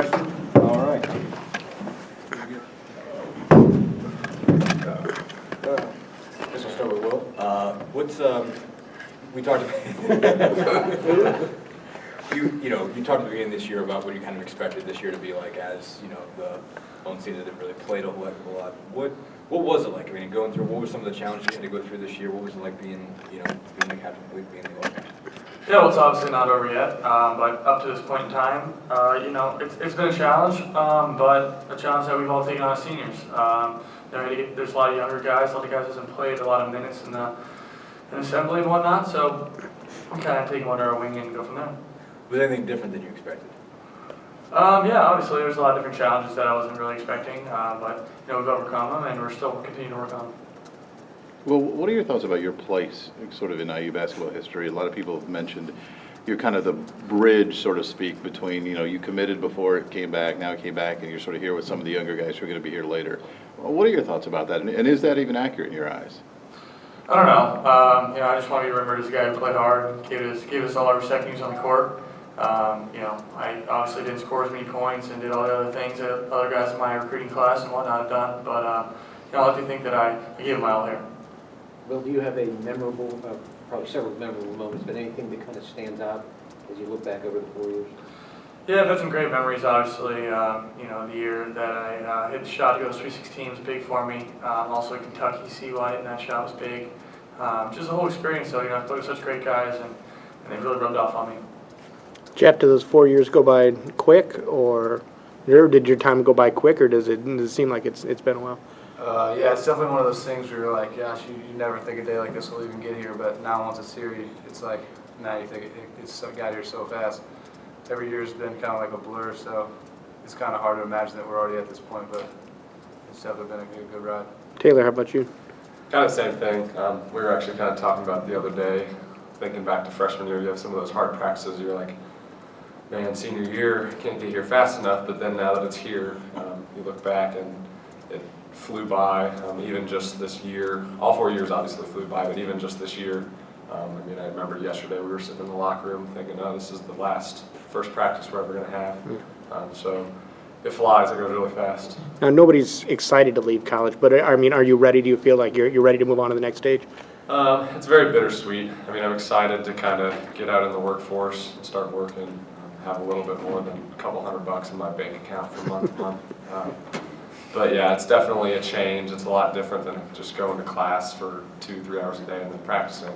question? All right. Guess we'll start with Will. We talked you talked at the beginning of this year about what you kind of expected this year to be like, as the own season didn't really play a whole heck of a lot. What was it like? I mean, going through, what were some of the challenges you had to go through this year? What was it like being the captain of the league, being the all-star? Yeah, well, it's obviously not over yet, but up to this point in time, it's been a challenge, but a challenge that we've all taken on as seniors. There's a lot of younger guys, a lot of guys that haven't played a lot of minutes in assembly and whatnot, so we kind of take one under our wing and go from there. Was anything different than you expected? Yeah, obviously there's a lot of different challenges that I wasn't really expecting, but we've overcome them and we're still continuing to work on them. Well, what are your thoughts about your place sort of in IU basketball history? A lot of people have mentioned you're kind of the bridge, so to speak, between, you committed before it came back, now it came back, and you're sort of here with some of the younger guys who are going to be here later. Well, what are your thoughts about that? And is that even accurate in your eyes? I don't know. I just want to be remembered as a guy who played hard, gave us all our seconds on the court. I obviously didn't score as many points and did all the other things that other guys in my recruiting class and whatnot have done, but I like to think that I gave it my all here. Will, do you have a memorable, probably several memorable moments, but anything that kind of stands out as you look back over the 4 years? Yeah, I've had some great memories, obviously. The year that I hit the shot to go to Sweet 16 was big for me. Also at Kentucky, CY hitting that shot was big. Just the whole experience, though. I've played with such great guys, and they've really rubbed off on me. Jeff, do those 4 years go by quick, or did your time go by quick, or does it seem like it's been a while? Yeah, it's definitely one of those things where you're like, gosh, you never think a day like this will even get here, but now once it's here, it's like, now you think it's got here so fast. Every year's been kind of like a blur, so it's kind of hard to imagine that we're already at this point, but it's definitely been a good ride. Taylor, how about you? Kind of the same thing. We were actually kind of talking about it the other day, thinking back to freshman year, you have some of those hard practices, you're like, man, senior year, can't get here fast enough, but then now that it's here, you look back and it flew by. Even just this year, all 4 years obviously flew by, but even just this year, I remember yesterday we were sitting in the locker room thinking, oh, this is the first practice we're ever going to have. So it flies, it goes really fast. Now, nobody's excited to leave college, but are you ready? Do you feel like you're ready to move on to the next stage? It's very bittersweet. I'm excited to kind of get out in the workforce and start working, have a little bit more than a couple $100 in my bank account from month to month. But yeah, it's definitely a change. It's a lot different than just going to class for 2-3 hours a day and then practicing.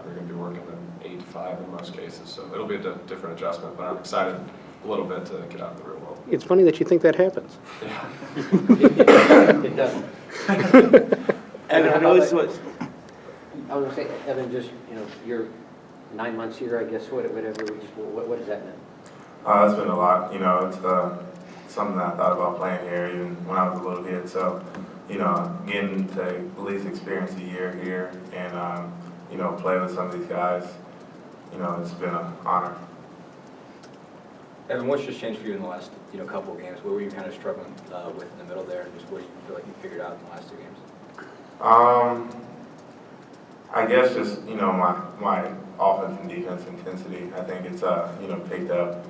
We're going to be working 8 to 5 in most cases, so it'll be a different adjustment, but I'm excited a little bit to get out in the real world. It's funny that you think that happens. Yeah. It doesn't. Evan, I know this was. I was going to say, Evan, just, you're 9 months here, I guess, whatever, what does that mean? It's been a lot. It's something that I thought about playing here even when I was a little kid. So, getting to at least experience a year here and, play with some of these guys, it's been an honor. Evan, what's just changed for you in the last couple of games? What were you kind of struggling with in the middle there, and just what do you feel like you figured out in the last 2 games? I guess just my offense and defense intensity. I think it's picked up.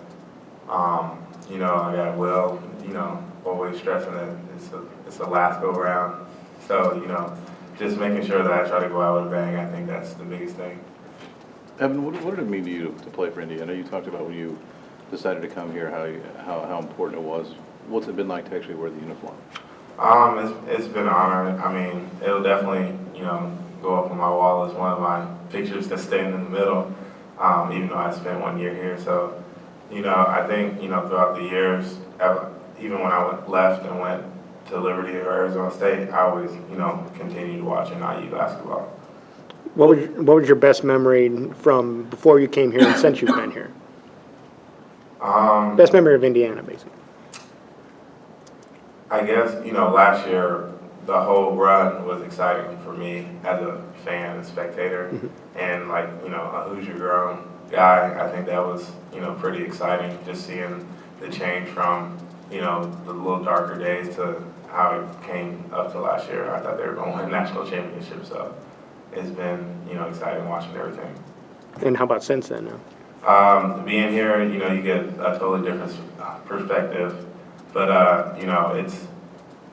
I got Will, always stressing that it's a last go round. So just making sure that I try to go out with a bang. I think that's the biggest thing. Evan, what did it mean to you to play for Indiana? You talked about when you decided to come here, how important it was. What's it been like to actually wear the uniform? It's been an honor. It'll definitely go up on my wall as one of my pictures that's staying in the middle. Even though I spent 1 year here, so I think throughout the years, even when I left and went to Liberty or Arizona State, I always continued watching IU basketball. What was your best memory from before you came here and since you've been here? Best memory of Indiana, basically. I guess last year the whole run was exciting for me as a fan and spectator, and a Hoosier grown guy. I think that was pretty exciting, just seeing the change from the little darker days to how it came up to last year. I thought they were going to win a national championship, so it's been exciting watching everything. And how about since then now? Being here, you know, you get a totally different perspective. But, you know, it's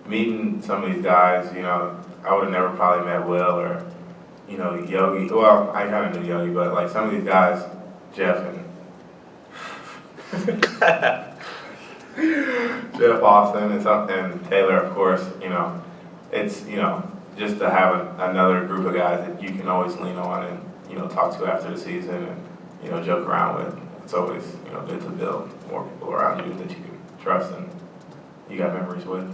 meeting some of these guys, you know, I would have never probably met Will or, you know, Yogi. Well, I kind of knew Yogi, but like some of these guys, Jeff Jeff Austin and Taylor, of course, you know, it's, you know, just to have another group of guys that you can always lean on and, you know, talk to after the season and, you know, joke around with. It's always, you know, good to build more people around you that you can trust and you got memories with.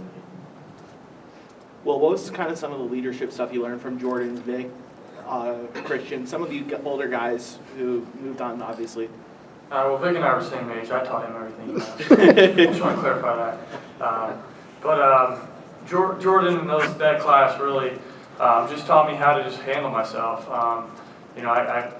Well, what was kind of some of the leadership stuff you learned from Jordan, Vic, Christian, some of you older guys who moved on, obviously? Well, Vic and I were the same age. I taught him everything he knows. Just want to clarify that. Jordan and that class really just taught me how to just handle myself. You know, I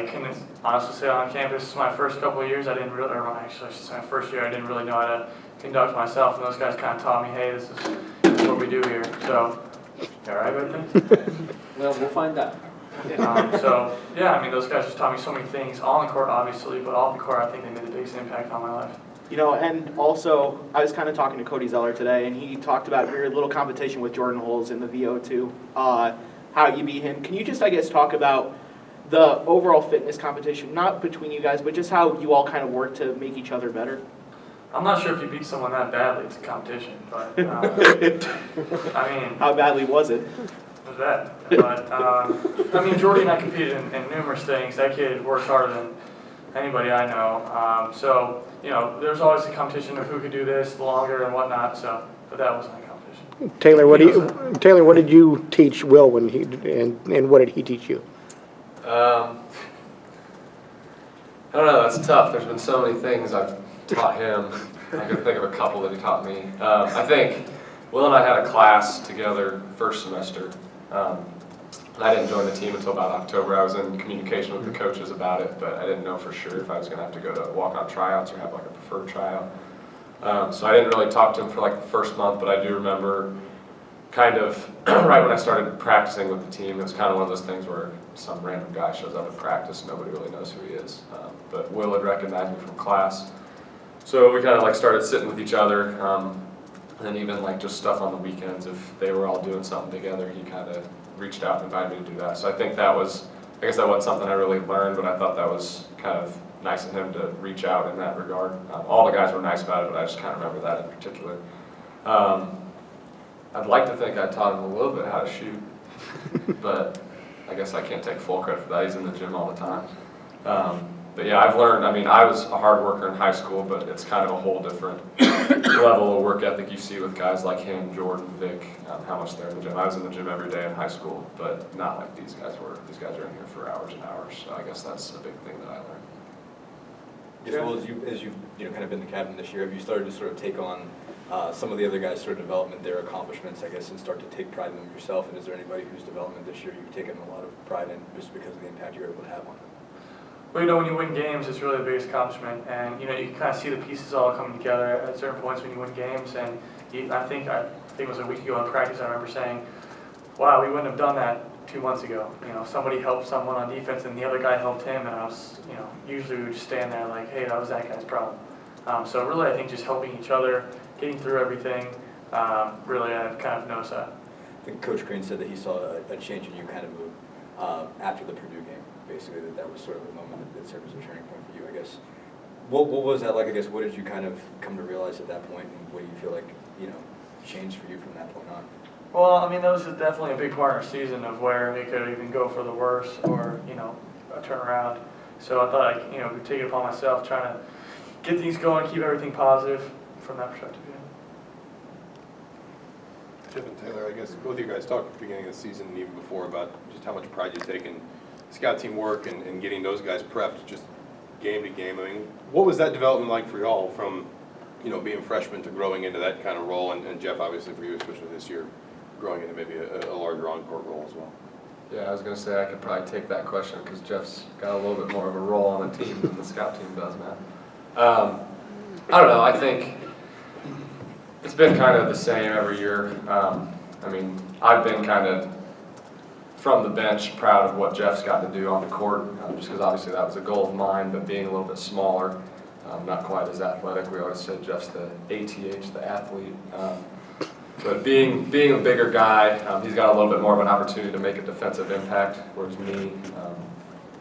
can honestly say on campus, my first couple of years, I didn't really, or actually, I should say my first year, I didn't really know how to conduct myself, and those guys kind of taught me, hey, this is what we do here. So, all right with me? Well, we'll find out. So, yeah, I mean, those guys just taught me so many things, on the court, obviously, but off the court, I think they made the biggest impact on my life. You know, and also, I was kind of talking to Cody Zeller today, and he talked about your little competition with Jordan Holes in the VO2, how you beat him. Can you just, I guess, talk about the overall fitness competition, not between you guys, but just how you all kind of work to make each other better? I'm not sure if you beat someone that badly, it's a competition, but, I mean... How badly was it? It was bad. But, I mean, Jordy and I competed in numerous things. That kid works harder than anybody I know. So, you know, there's always a competition of who could do this longer and whatnot, so, but that wasn't a competition. Taylor, what did you teach Will when and what did he teach you? I don't know, that's tough. There's been so many things I've taught him. I can think of a couple that he taught me. I think Will and I had a class together first semester. I didn't join the team until about October. I was in communication with the coaches about it, but I didn't know for sure if I was going to have to go to walk-on tryouts or have like a preferred tryout. So I didn't really talk to him for like the first month, but I do remember kind of right when I started practicing with the team, it was kind of one of those things where some random guy shows up at practice and nobody really knows who he is. But Will had recognized me from class. So we kind of like started sitting with each other, and then even like just stuff on the weekends, if they were all doing something together, he kind of reached out and invited me to do that. So I think that was, I guess that wasn't something I really learned, but I thought that was kind of nice of him to reach out in that regard. All the guys were nice about it, but I just kind of remember that in particular. I'd like to think I taught him a little bit how to shoot, but I guess I can't take full credit for that. He's in the gym all the time. But yeah, I've learned, I mean, I was a hard worker in high school, but it's kind of a whole different level of work ethic you see with guys like him, Jordan, Vic, how much they're in the gym. I was in the gym every day in high school, but not like these guys were. These guys are in here for hours and hours, so I guess that's a big thing that I learned. As well as you've kind of been the captain this year, have you started to sort of take on some of the other guys' sort of development, their accomplishments, I guess, and start to take pride in them yourself? And is there anybody whose development this year you've taken a lot of pride in just because of the impact you're able to have on them? Well, you know, when you win games, it's really the biggest accomplishment, and you know, you can kind of see the pieces all coming together at certain points when you win games. And I think it was a week ago in practice, I remember saying, "Wow, we wouldn't have done that 2 months ago." You know, somebody helped someone on defense, and the other guy helped him, and I was, you know, usually we would just stand there like, "Hey, that was that guy's problem." So really, I think just helping each other, getting through everything. Really, I've kind of noticed that. I think Coach Green said that he saw a change in you kind of move after the Purdue game. Basically, that was sort of the moment that served as a turning point for you, I guess. What was that like? I guess what did you kind of come to realize at that point, and what do you feel like, you know, changed for you from that point on? Well, I mean, that was definitely a big part of our season of where it could even go for the worse or, you know, a turnaround. So I thought I, you know, would take it upon myself trying to get things going, keep everything positive from that perspective. Chip and Taylor, I guess both of you guys talked at the beginning of the season and even before about just how much pride you take in scout team work and getting those guys prepped just game to game. I mean, what was that development like for y'all from, you know, being freshmen to growing into that kind of role? And Jeff, obviously for you, especially this year, growing into maybe a larger on-court role as well. Yeah, I was going to say I could probably take that question because Jeff's got a little bit more of a role on the team than the scout team does, man. I don't know. I think it's been kind of the same every year. I mean, I've been kind of from the bench, proud of what Jeff's gotten to do on the court, just because obviously that was a goal of mine, but being a little bit smaller, not quite as athletic. We always said Jeff's the ATH, the athlete. But being a bigger guy, he's got a little bit more of an opportunity to make a defensive impact, whereas me,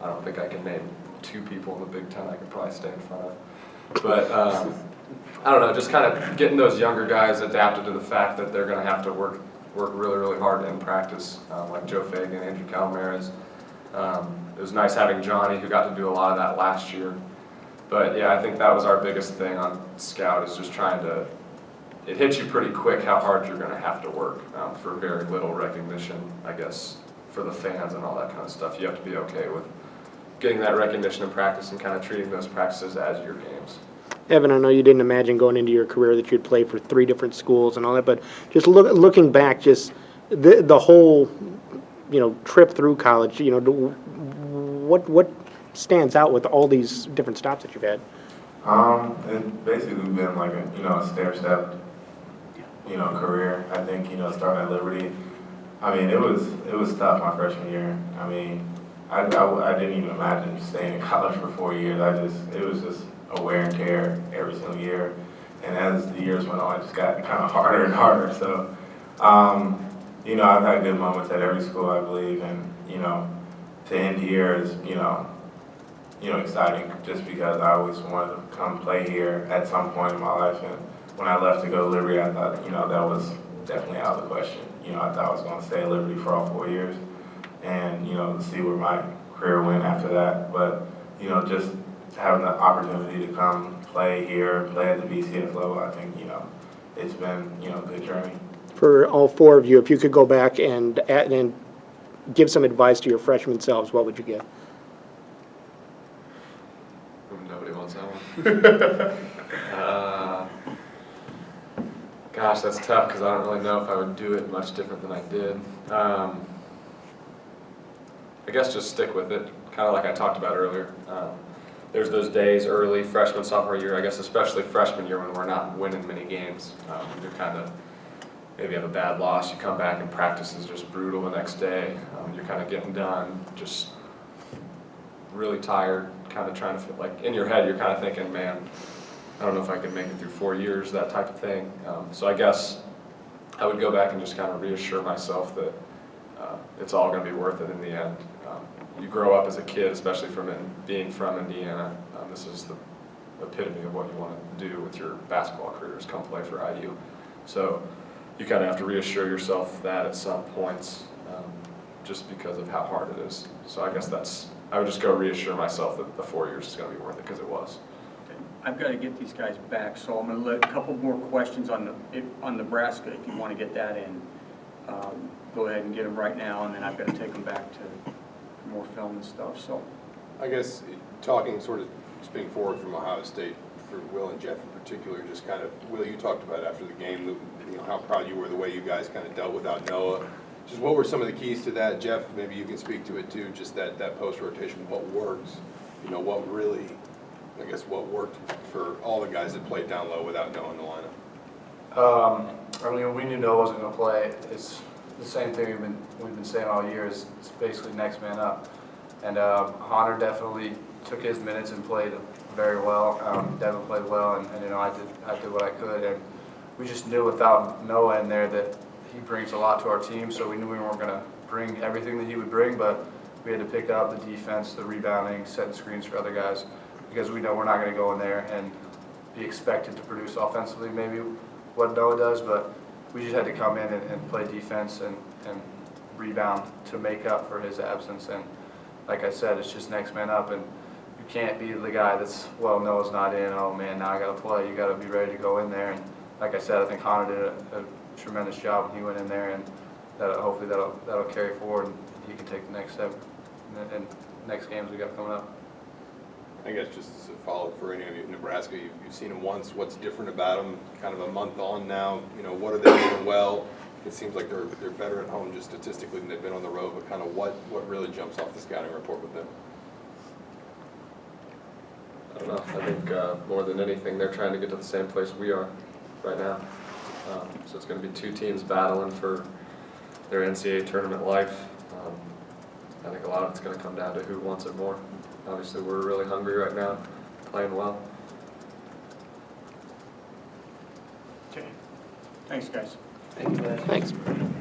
I don't think I can name 2 people in the Big Ten I could probably stay in front of. But I don't know, just kind of getting those younger guys adapted to the fact that they're going to have to work really, really hard in practice, like Joe Fagan, Andrew Calmares. It was nice having Johnny, who got to do a lot of that last year. But yeah, I think that was our biggest thing on Scout, is just trying to, it hits you pretty quick how hard you're going to have to work for very little recognition, I guess, for the fans and all that kind of stuff. You have to be okay with getting that recognition in practice and kind of treating those practices as your games. Evan, I know you didn't imagine going into your career that you'd play for 3 different schools and all that, but just looking back, just the whole, trip through college, what stands out with all these different stops that you've had? It's basically been like a stair-step, career. I think, starting at Liberty, I mean, it was tough my freshman year. I mean, I didn't even imagine staying in college for 4 years. It was just a wear and tear every single year. And as the years went on, it just got kind of harder and harder. So, I've had good moments at every school, I believe, and, to end here is, exciting just because I always wanted to come play here at some point in my life. And when I left to go to Liberty, I thought, that was definitely out of the question. I thought I was going to stay at Liberty for all 4 years and, to see where my career went after that. But, just having the opportunity to come play here, play at the BCS level, I think, it's been, a good journey. For all 4 of you, if you could go back and give some advice to your freshman selves, what would you give? Nobody wants that one. Gosh, that's tough because I don't really know if I would do it much different than I did. I guess just stick with it, kind of like I talked about earlier. There's those days early, freshman, sophomore year, I guess especially freshman year when we're not winning many games. You're kind of, maybe have a bad loss, you come back and practice is just brutal the next day. You're kind of getting done, just really tired, kind of trying to feel like, in your head you're kind of thinking, man, I don't know if I can make it through 4 years, that type of thing. So I guess I would go back and just kind of reassure myself that it's all going to be worth it in the end. You grow up as a kid, especially being from Indiana, this is the epitome of what you want to do with your basketball career, is come play for IU. So you kind of have to reassure yourself that at some points, just because of how hard it is. So I guess I would just go reassure myself that the 4 years is going to be worth it, because it was. I've got to get these guys back, so I'm going to let a couple more questions on Nebraska, if you want to get that in. Go ahead and get them right now, and then I've got to take them back to more film and stuff. So, I guess talking sort of spinning forward from Ohio State for Will and Jeff in particular, just kind of, Will, you talked about after the game, how proud you were the way you guys kind of dealt without Noah. Just what were some of the keys to that? Jeff, maybe you can speak to it too, just that post-rotation, what works, what really, I guess, what worked for all the guys that played down low without Noah in the lineup? I mean, we knew Noah wasn't going to play. It's the same thing we've been saying all year. Is it's basically next man up. And Hunter definitely took his minutes and played very well. Devin played well, and I did what I could. And we just knew without Noah in there that he brings a lot to our team. So we knew we weren't going to bring everything that he would bring, but we had to pick up the defense, the rebounding, setting screens for other guys, because we know we're not going to go in there and be expected to produce offensively maybe what Noah does, but we just had to come in and play defense and rebound to make up for his absence. And like I said, it's just next man up, and you can't be the guy that's, well, Noah's not in, oh man, now I got to play. You got to be ready to go in there. And like I said, I think Hunter did a tremendous job when he went in there, and hopefully that'll carry forward, and he can take the next step in next games we got coming up. I guess just as a follow-up for any of you in Nebraska, you've seen them once. What's different about them? Kind of a month on now. What are they doing well? It seems like they're better at home just statistically than they've been on the road. But kind of what really jumps off the scouting report with them? I don't know. I think more than anything, they're trying to get to the same place we are right now. So it's going to be 2 teams battling for their NCAA tournament life. I think a lot of it's going to come down to who wants it more. Obviously, we're really hungry right now, playing well. Okay. Thanks, guys. Thank you, guys. Thanks.